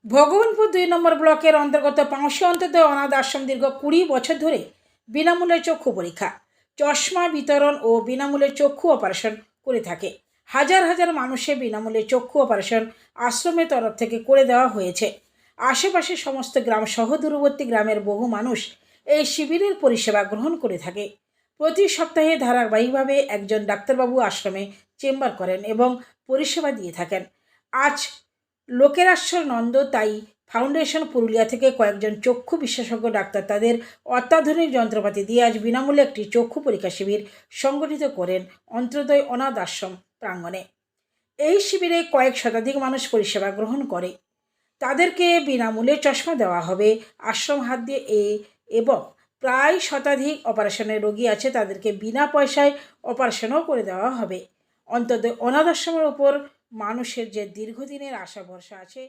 ভগবানপুর ২ নম্বর ব্লকের অন্তর্গত পাঁশি অন্তর্দয় অনাথ আশ্রম দীর্ঘ ২০ বছর ধরে বিনামূল্যে চক্ষু পরীক্ষা, চশমা বিতরণ ও বিনামূল্যে চক্ষু অপারেশন করে থাকে। হাজার হাজার মানুষের বিনামূল্যে চক্ষু অপারেশন আশ্রমের তরফ থেকে করে দেওয়া হয়েছে। আশেপাশের সমস্ত গ্রাম সহ দূরবর্তী গ্রামের বহু মানুষ এই শিবিরের পরিষেবা গ্রহণ করে থাকে। প্রতি সপ্তাহে ধারাবাহিকভাবে একজন ডাক্তারবাবু আশ্রমে চেম্বার করেন এবং পরিষেবা দিয়ে থাকেন। আজ লোকেরাশ্বর নন্দ তাই ফাউন্ডেশন পুরুলিয়া থেকে কয়েকজন চক্ষু বিশেষজ্ঞ ডাক্তার তাদের অত্যাধুনিক যন্ত্রপাতি দিয়ে আজ বিনামূল্যে একটি চক্ষু পরীক্ষা শিবির সংগঠিত করেন অন্তর্দয় অনাথ আশ্রম প্রাঙ্গণে। এই শিবিরে কয়েক শতাধিক মানুষ পরিষেবা গ্রহণ করে। তাদেরকে বিনামূল্যে চশমা দেওয়া হবে আশ্রম হাত দিয়ে এবং প্রায় শতাধিক অপারেশনের রোগী আছে, তাদেরকে বিনা পয়সায় অপারেশনও করে দেওয়া হবে। অন্তত অনাথ আশ্রমের ওপর মানুষের যে দীর্ঘদিনের আশা ভরসা আছে